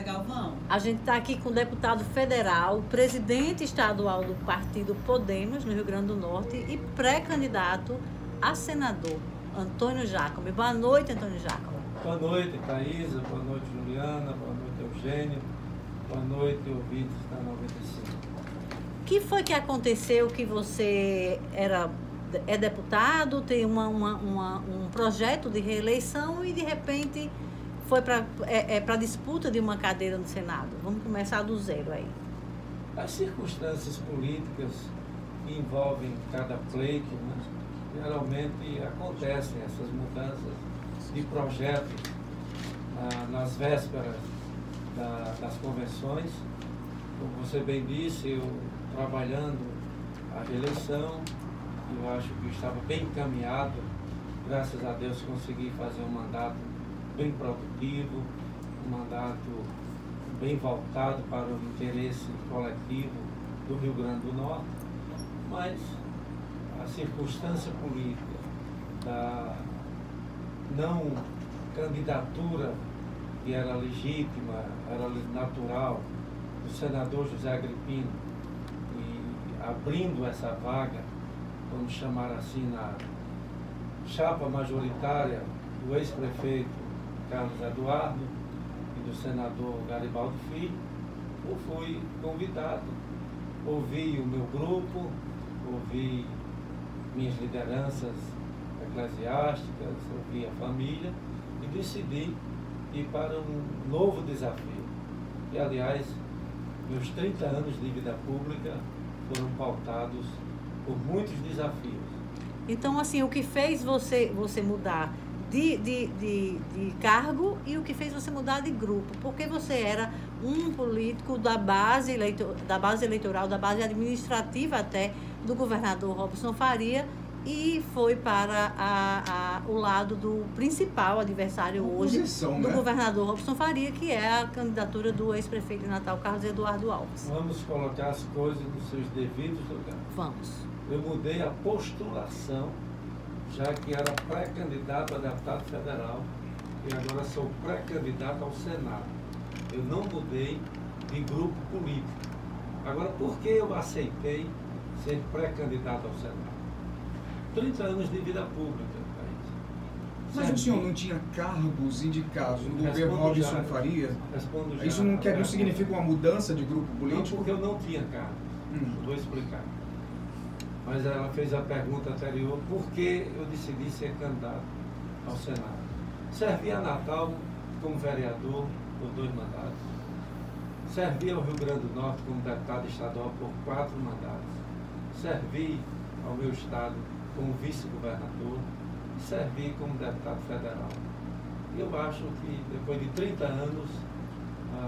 Galvão. A gente está aqui com o deputado federal, presidente estadual do partido Podemos, no Rio Grande do Norte, e pré-candidato a senador, Antônio Jacome. Boa noite, Antônio Jacome. Boa noite, Thaisa. Boa noite, Juliana. Boa noite, Eugênio. Boa noite, ouvintes da 95. O que foi que aconteceu que você é deputado, tem um projeto de reeleição e, de repente, foi para a disputa de uma cadeira no Senado? Vamos começar do zero aí. As circunstâncias políticas que envolvem cada pleito, né, geralmente acontecem essas mudanças de projeto nas vésperas das convenções. Como você bem disse, eu trabalhando a reeleição, eu acho que estava bem encaminhado, graças a Deus consegui fazer um mandato bem produtivo, um mandato bem voltado para o interesse coletivo do Rio Grande do Norte, mas a circunstância política da não candidatura que era legítima, era natural, do senador José Agripino, e abrindo essa vaga, vamos chamar assim, na chapa majoritária do ex-prefeito Carlos Eduardo e do senador Garibaldo Filho, eu fui convidado, ouvi o meu grupo, ouvi minhas lideranças eclesiásticas, ouvi a família e decidi ir para um novo desafio. E, aliás, meus 30 anos de vida pública foram pautados por muitos desafios. Então, assim, o que fez você mudar de cargo e o que fez você mudar de grupo? Porque você era um político da base eleitoral, da base administrativa até, do governador Robson Faria, e foi para o lado do principal adversário hoje do governador Robson Faria, que é a candidatura do ex-prefeito de Natal, Carlos Eduardo Alves. Vamos colocar as coisas nos seus devidos lugares. Vamos. Eu mudei a postulação, já que era pré-candidato a deputado federal e agora sou pré-candidato ao Senado. Eu não mudei de grupo político. Agora, por que eu aceitei ser pré-candidato ao Senado? 30 anos de vida pública, país. Mas o senhor não tinha cargos indicados no governo Robson Faria? Respondo já. Isso não significa uma mudança de grupo político? Não, porque eu não tinha cargo. Vou explicar. Mas ela fez a pergunta anterior, por que eu decidi ser candidato ao Senado? Servi a Natal como vereador por 2 mandatos. Servi ao Rio Grande do Norte como deputado estadual por 4 mandatos. Servi ao meu estado como vice-governador e servi como deputado federal. E eu acho que depois de 30 anos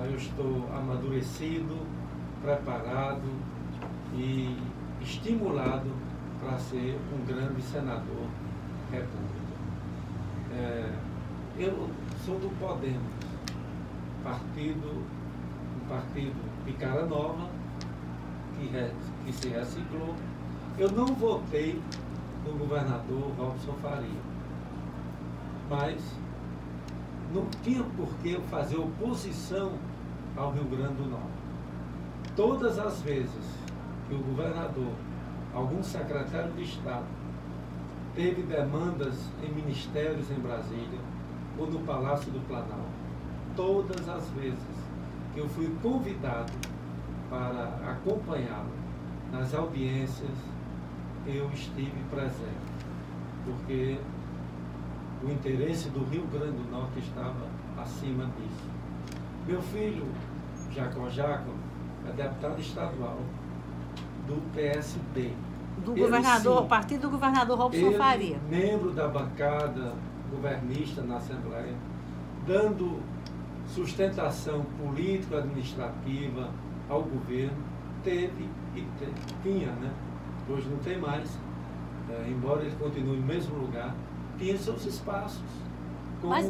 eu estou amadurecido, preparado e estimulado para ser um grande senador república. Eu sou do Podemos, um partido de cara nova, que se reciclou. Eu não votei no governador Robson Faria, mas não tinha por que eu fazer oposição ao Rio Grande do Norte. Todas as vezes que o governador, algum secretário de Estado, teve demandas em ministérios em Brasília ou no Palácio do Planalto, todas as vezes que eu fui convidado para acompanhá-lo nas audiências, eu estive presente, porque o interesse do Rio Grande do Norte estava acima disso. Meu filho, Jacó Jacome, é deputado estadual do PSD. Do governador, sim, partido do governador Robson Faria. Membro da bancada governista na Assembleia, dando sustentação político-administrativa ao governo, teve e tinha, né? Hoje não tem mais, embora ele continue no mesmo lugar, tinha seus espaços. Mas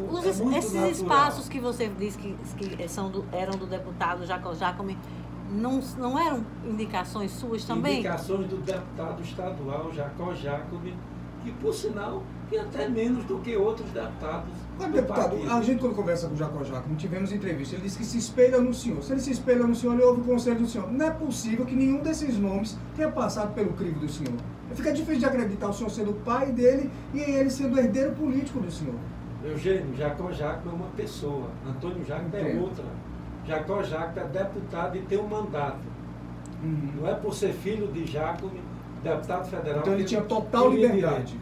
esses espaços que você disse que eram do deputado Jacó Jacome, não eram indicações suas também? Indicações do deputado estadual Jacó Jacome, e, por sinal, tem até menos do que outros deputados. Mas, deputado, a gente quando conversa com o Jacó Jacome, tivemos entrevista, ele disse que se espelha no senhor. Se ele se espelha no senhor, ele ouve o conselho do senhor. Não é possível que nenhum desses nomes tenha passado pelo crivo do senhor. Fica difícil de acreditar o senhor sendo o pai dele e ele sendo o herdeiro político do senhor. Eugênio, Jacó Jacome é uma pessoa, Antônio Jacome é outra. Jacó Jacome é deputado e tem um mandato. Não é por ser filho de Jacome, deputado federal. Então ele tinha total liberdade.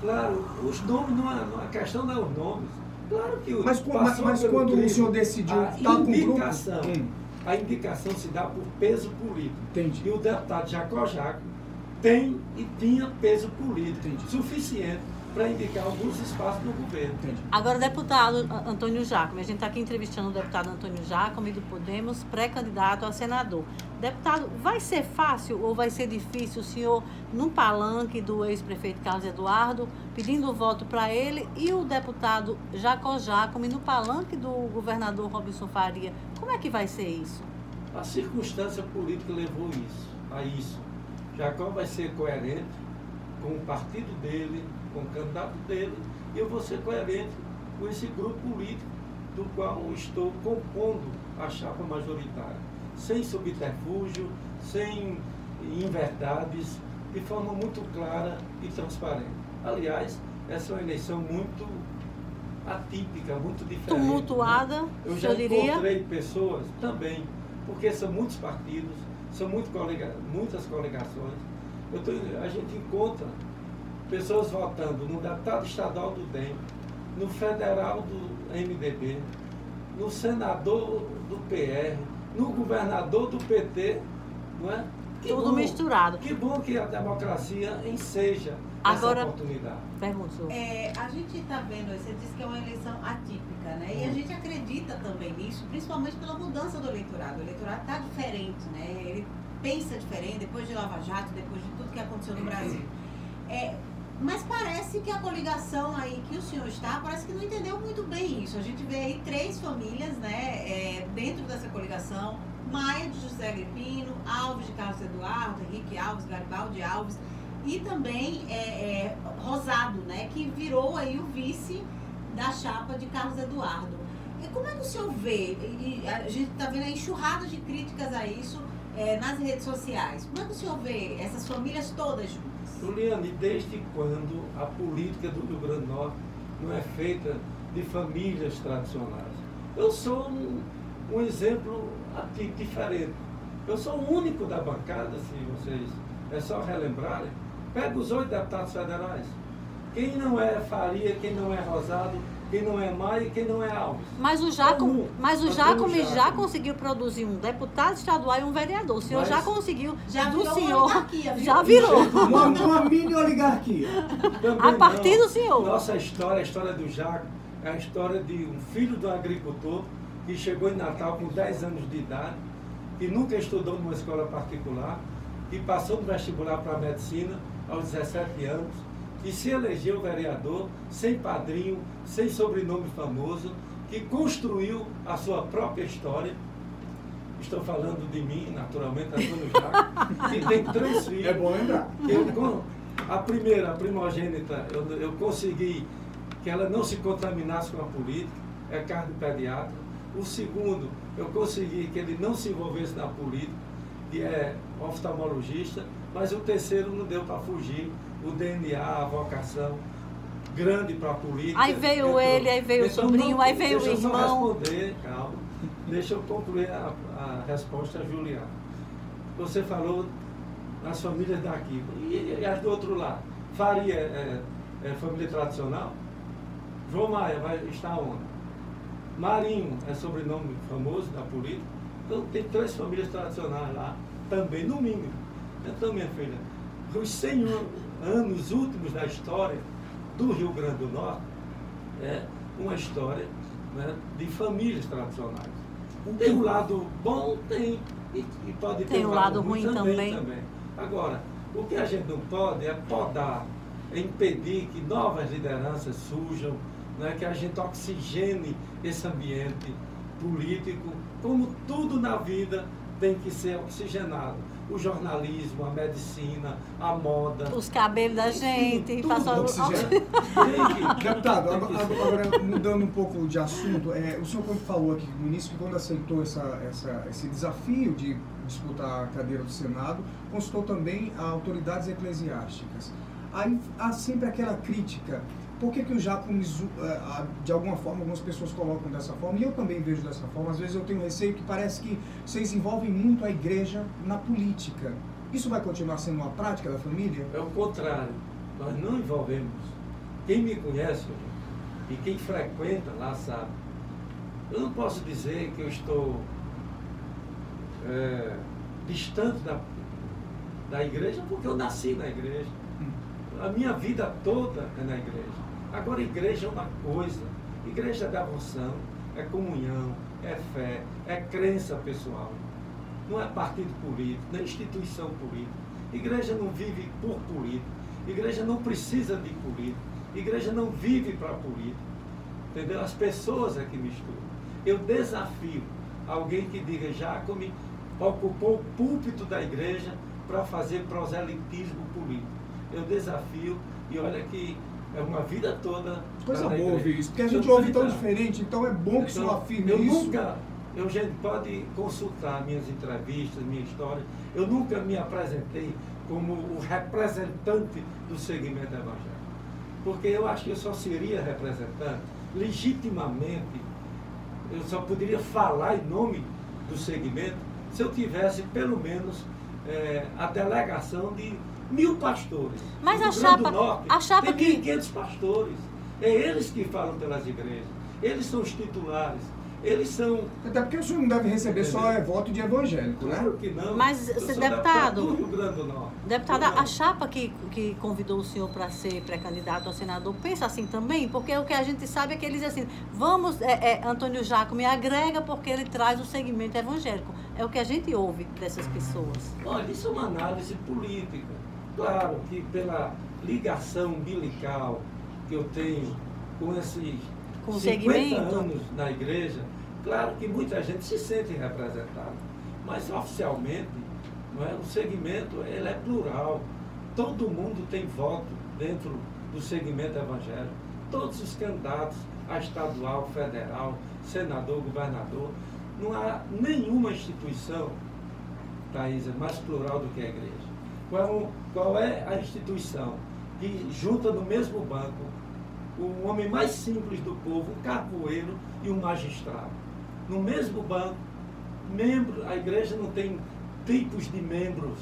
Claro, os nomes, a questão não é os nomes. Claro que mas quando o senhor decidiu estar com o grupo... A indicação se dá por peso político. Entendi. E o deputado Jacó Jacome tem e tinha peso político suficiente para indicar alguns espaços no governo. Entendi. Agora, deputado Antônio Jacome, a gente está aqui entrevistando o deputado Antônio Jacome do Podemos, pré-candidato a senador. Deputado, vai ser fácil ou vai ser difícil o senhor, no palanque do ex-prefeito Carlos Eduardo, pedindo voto para ele, e o deputado Jacó Jacome no palanque do governador Robinson Faria? Como é que vai ser isso? A circunstância política levou a isso. Jacó vai ser coerente com o partido dele, com o candidato dele, e eu vou ser coerente com esse grupo político do qual estou compondo a chapa majoritária. Sem subterfúgio, sem inverdades, de forma muito clara e transparente. Aliás, essa é uma eleição muito atípica, muito diferente. Tumultuada, né? Eu já encontrei pessoas também, porque são muitos partidos, são muitas coligações. A gente encontra pessoas votando no deputado estadual do DEM, no federal do MDB, no senador do PR, no governador do PT, não é? Tudo misturado. Que bom que a democracia enseja essa oportunidade. Pergunta, senhor. A gente está vendo, você disse que é uma eleição atípica, né? E a gente acredita também nisso, principalmente pela mudança do eleitorado. O eleitorado está diferente, né? Ele pensa diferente, depois de Lava Jato, depois de tudo que aconteceu no Brasil. Mas parece que a coligação aí que o senhor está, parece que não entendeu muito bem isso. A gente vê aí 3 famílias, né, dentro dessa coligação: Maia de José Agripino, Alves de Carlos Eduardo, Henrique Alves, Garibaldi Alves, e também Rosado, né, que virou aí o vice da chapa de Carlos Eduardo. E como é que o senhor vê? E a gente está vendo a enxurrada de críticas a isso nas redes sociais. Como é que o senhor vê essas famílias todas juntas? Juliane, desde quando a política do Rio Grande do Norte não é feita de famílias tradicionais? Eu sou um exemplo diferente. Eu sou o único da bancada, se vocês... É só relembrarem. Pega os 8 deputados federais. Quem não é Faria, quem não é Rosado, quem não é Maia e quem não é Alves. Mas o Jacome já conseguiu produzir um deputado estadual e um vereador. O senhor já conseguiu. Já do virou senhor. Oligarquia, viu? Já virou. Uma mini oligarquia. A partir do senhor. Nossa história, a história do Jaco, é a história de um filho de um agricultor que chegou em Natal com 10 anos de idade, que nunca estudou numa escola particular, que passou no vestibular para medicina aos 17 anos, que se elegeu vereador, sem padrinho, sem sobrenome famoso, que construiu a sua própria história. Estou falando de mim, naturalmente, Antônio Jacome, que tem 3 filhos. É bom lembrar. A primeira, a primogênita, eu consegui que ela não se contaminasse com a política, é carne pediatra. O segundo, eu consegui que ele não se envolvesse na política, que é oftalmologista. Mas o terceiro não deu para fugir. O DNA, a vocação, grande para a política. Aí veio ele, aí veio o sobrinho, aí veio o irmão. Deixa eu só responder, calma. Deixa eu concluir a resposta, Juliana. Você falou nas famílias daqui. E as do outro lado? Faria é família tradicional? João Maia vai estar onde? Marinho é sobrenome famoso da política. Então tem 3 famílias tradicionais lá, também, no mínimo. Então, minha filha, os 100 anos últimos da história do Rio Grande do Norte é uma história, né, de famílias tradicionais. Tem um lado bom, tem, e pode ter um lado ruim também. Agora, o que a gente não pode é podar, é impedir que novas lideranças surjam, né, que a gente oxigene esse ambiente político. Como tudo na vida tem que ser oxigenado. O jornalismo, a medicina, a moda. Os cabelos da gente. Tudo oxigênio. Deputado, agora mudando um pouco de assunto, o senhor falou aqui no início que quando aceitou esse desafio de disputar a cadeira do Senado, consultou também a autoridades eclesiásticas. Aí há sempre aquela crítica. Por que o Jacques, de alguma forma, algumas pessoas colocam dessa forma, e eu também vejo dessa forma, às vezes eu tenho receio que parece que vocês envolvem muito a igreja na política. Isso vai continuar sendo uma prática da família? É o contrário, nós não envolvemos. Quem me conhece e quem frequenta lá sabe. Eu não posso dizer que eu estou distante da igreja, porque eu nasci na igreja. A minha vida toda é na igreja. Agora, igreja é uma coisa. Igreja é devoção, é comunhão, é fé, é crença pessoal. Não é partido político, não é instituição política. Igreja não vive por política. Igreja não precisa de política. Igreja não vive para política. Entendeu? As pessoas é que misturam. Eu desafio alguém que diga, Jacome ocupou o púlpito da igreja para fazer proselitismo político. Eu desafio, e olha que é uma vida toda. Coisa boa ouvir isso, porque a gente ouve tão diferente, então é bom que o senhor afirme isso. Gente pode consultar minhas entrevistas, minha história. Eu nunca me apresentei como o representante do segmento evangélico. Porque eu acho que eu só seria representante legitimamente, eu só poderia falar em nome do segmento se eu tivesse pelo menos a delegação de 1000 pastores. Mas a chapa tem 1.500 pastores. É eles que falam pelas igrejas. Eles são os titulares. Eles são... Até porque o senhor não deve receber só voto de evangélico, né? Claro que não. Mas, deputado, do Rio Grande do Norte. Deputado, a chapa que convidou o senhor para ser pré-candidato a senador pensa assim também? Porque o que a gente sabe é que eles dizem assim, vamos, Antônio Jacome agrega porque ele traz o segmento evangélico. É o que a gente ouve dessas pessoas. Olha, isso é uma análise política. Claro que pela ligação umbilical que eu tenho com esses 50 anos na igreja, claro que muita gente se sente representada, mas oficialmente o segmento ele é plural. Todo mundo tem voto dentro do segmento evangélico. Todos os candidatos a estadual, federal, senador, governador, não há nenhuma instituição, Thaisa, mais plural do que a igreja. Qual é a instituição que junta no mesmo banco o homem mais simples do povo, um carvoeiro e um magistrado? No mesmo banco, a igreja não tem tipos de membros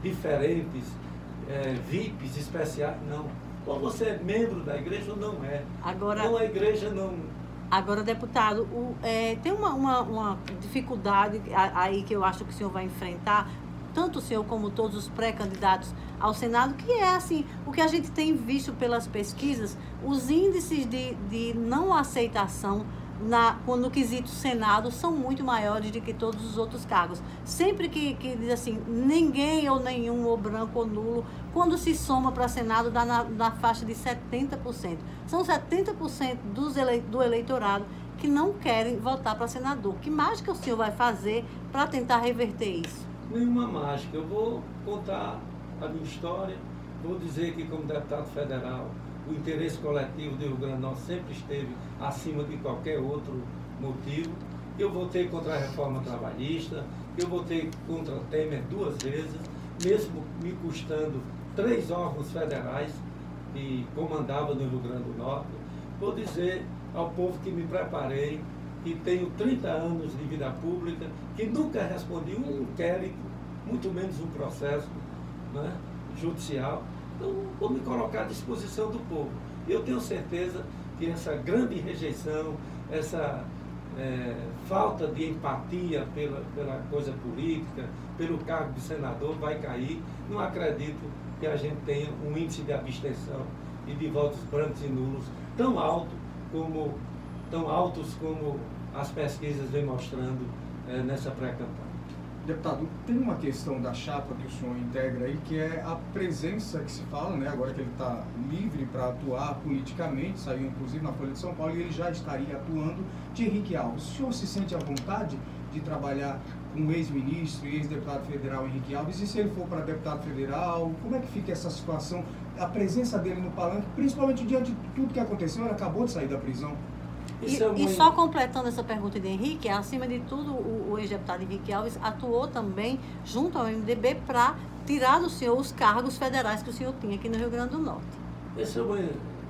diferentes, VIPs especiais, não. Ou você é membro da igreja ou não é. Agora, então a igreja não... Agora, deputado, tem uma dificuldade aí que eu acho que o senhor vai enfrentar, tanto o senhor como todos os pré-candidatos ao Senado, que é assim, o que a gente tem visto pelas pesquisas, os índices de não aceitação no quesito Senado são muito maiores do que todos os outros cargos. Sempre que diz assim, ninguém ou nenhum, ou branco ou nulo, quando se soma para Senado, dá na faixa de 70%. São 70% do eleitorado que não querem votar para senador. Que mágica o senhor vai fazer para tentar reverter isso? Nenhuma mágica. Eu vou contar a minha história, vou dizer que como deputado federal, o interesse coletivo do Rio Grande do Norte sempre esteve acima de qualquer outro motivo. Eu votei contra a reforma trabalhista, eu votei contra Temer 2 vezes, mesmo me custando 3 órgãos federais que comandava no Rio Grande do Norte. Vou dizer ao povo que me preparei, que tenho 30 anos de vida pública, que nunca respondi um inquérito, muito menos um processo judicial. Então, vou me colocar à disposição do povo. Eu tenho certeza que essa grande rejeição, essa falta de empatia pela coisa política, pelo cargo de senador, vai cair. Não acredito que a gente tenha um índice de abstenção e de votos brancos e nulos tão altos como as pesquisas vêm mostrando nessa pré-campanha. Deputado, tem uma questão da chapa que o senhor integra aí, que é a presença que se fala, né, agora que ele está livre para atuar politicamente, saiu inclusive na Folha de São Paulo, e ele já estaria atuando, de Henrique Alves. O senhor se sente à vontade de trabalhar um ex-ministro e ex-deputado federal Henrique Alves, e se ele for para deputado federal, como é que fica essa situação, a presença dele no palanque, principalmente diante de tudo que aconteceu, ele acabou de sair da prisão? E só completando essa pergunta de Henrique, acima de tudo, o ex-deputado Henrique Alves atuou também junto ao MDB para tirar do senhor os cargos federais que o senhor tinha aqui no Rio Grande do Norte. Essa é uma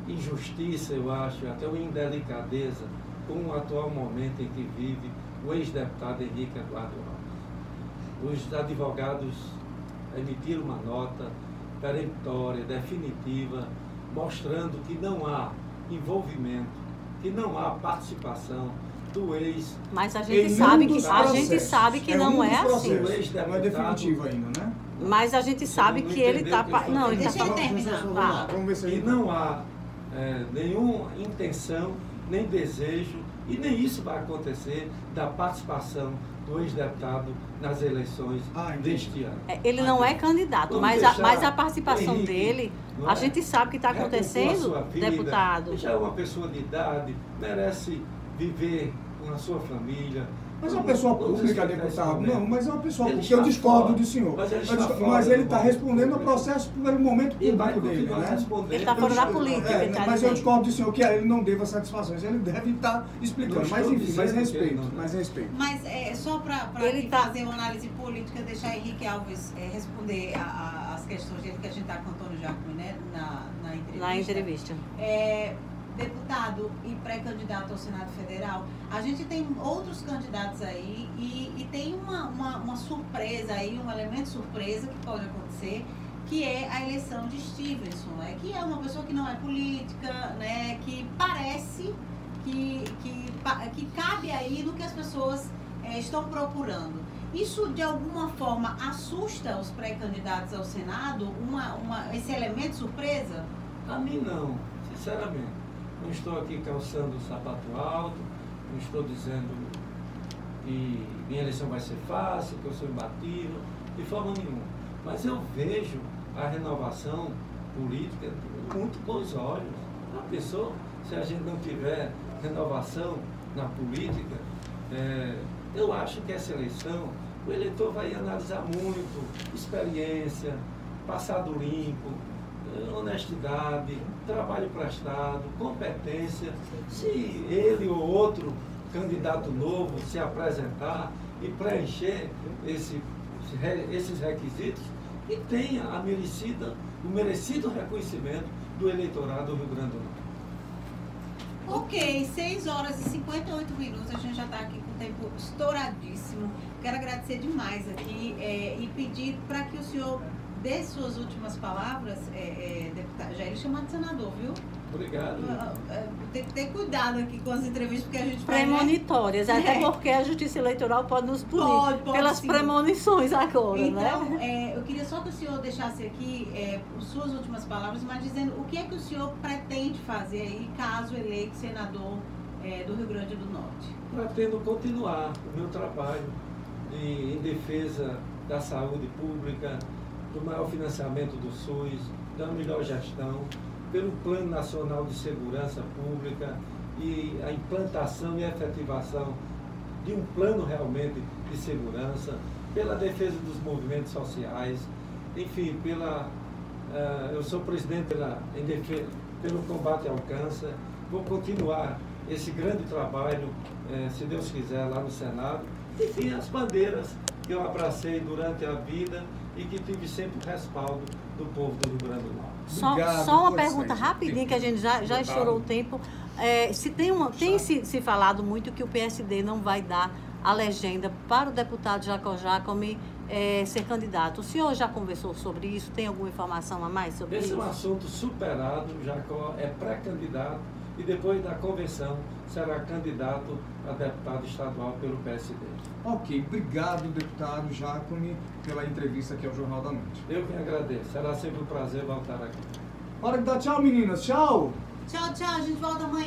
injustiça, eu acho, até uma indelicadeza com o atual momento em que vive o ex-deputado Henrique Eduardo Alves. Os advogados emitiram uma nota peremptória, definitiva, mostrando que não há envolvimento, que não há participação do ex. Mas a gente sabe que não é assim. Não é definitivo ainda, né? Mas a gente sabe que ele está... Não, ele Deixa ele terminar. Vamos ver se E não há nenhuma intenção, nem desejo, e nem isso vai acontecer, da participação do ex-deputado nas eleições deste ano. Ele não é candidato, mas a participação Henrique, dele, a gente sabe que está acontecendo, deputado. Já é uma pessoa de idade, merece viver com a sua família. Mas é uma pessoa pública, deputado. Não, mas é uma pessoa pública. Eu discordo do senhor. Mas ele está respondendo ao processo pelo momento público dele, né? Ele está fora da política. Mas eu discordo do senhor que ele não deva satisfações. Ele deve estar explicando. Mas enfim, mais respeito. Mas só para fazer uma análise política, deixar Henrique Alves responder as questões dele que a gente está com o Antônio Jacome, né, na entrevista. Na entrevista. Deputado e pré-candidato ao Senado Federal, a gente tem outros candidatos aí e tem uma surpresa aí, um elemento surpresa que pode acontecer, que é a eleição de Stevenson, né? Que é uma pessoa que não é política, né? Que parece que cabe aí no que as pessoas estão procurando. Isso, de alguma forma, assusta os pré-candidatos ao Senado, esse elemento surpresa? A mim não, sinceramente. Não estou aqui calçando o sapato alto, não estou dizendo que minha eleição vai ser fácil, que eu sou imbatível, de forma nenhuma. Mas eu vejo a renovação política muito bons olhos. A pessoa, se a gente não tiver renovação na política, eu acho que essa eleição, o eleitor vai analisar muito experiência, passado limpo, honestidade, trabalho prestado, competência. Se ele ou outro candidato novo se apresentar e preencher esses requisitos, e tenha o merecido reconhecimento do eleitorado do Rio Grande do Norte. Ok, 6 horas e 58 minutos, a gente já está aqui com o tempo estouradíssimo. Quero agradecer demais aqui e pedir para que o senhor dê suas últimas palavras, deputado. Já ele chamado de senador, viu? Obrigado. Tem que ter cuidado aqui com as entrevistas, porque a gente faz... Premonitórias, até porque a Justiça Eleitoral pode nos punir pelas premonições agora, então, né? Eu queria só que o senhor deixasse aqui suas últimas palavras, mas dizendo o que é que o senhor pretende fazer aí, caso eleito senador do Rio Grande do Norte. Pretendo continuar o meu trabalho em defesa da saúde pública, do maior financiamento do SUS, da melhor gestão, pelo Plano Nacional de Segurança Pública e a implantação e efetivação de um plano realmente de segurança, pela defesa dos movimentos sociais, enfim, eu sou presidente pelo combate ao câncer. Vou continuar esse grande trabalho, se Deus quiser, lá no Senado. Enfim, as bandeiras que eu abracei durante a vida e que tive sempre o respaldo do povo do Rio Grande do Norte. Só uma pergunta rapidinha, que a gente já estourou o tempo. Tem se falado muito que o PSD não vai dar a legenda para o deputado Jacó Jacome ser candidato. O senhor já conversou sobre isso? Tem alguma informação a mais sobre isso? Esse é um assunto superado. Jacó é pré-candidato e depois da convenção será candidato a deputado estadual pelo PSD. Ok, obrigado, deputado Jacome, pela entrevista aqui ao Jornal da Noite. Eu que agradeço, será sempre um prazer voltar aqui. Hora de dar tchau, meninas, tchau! Tchau, tchau, a gente volta amanhã.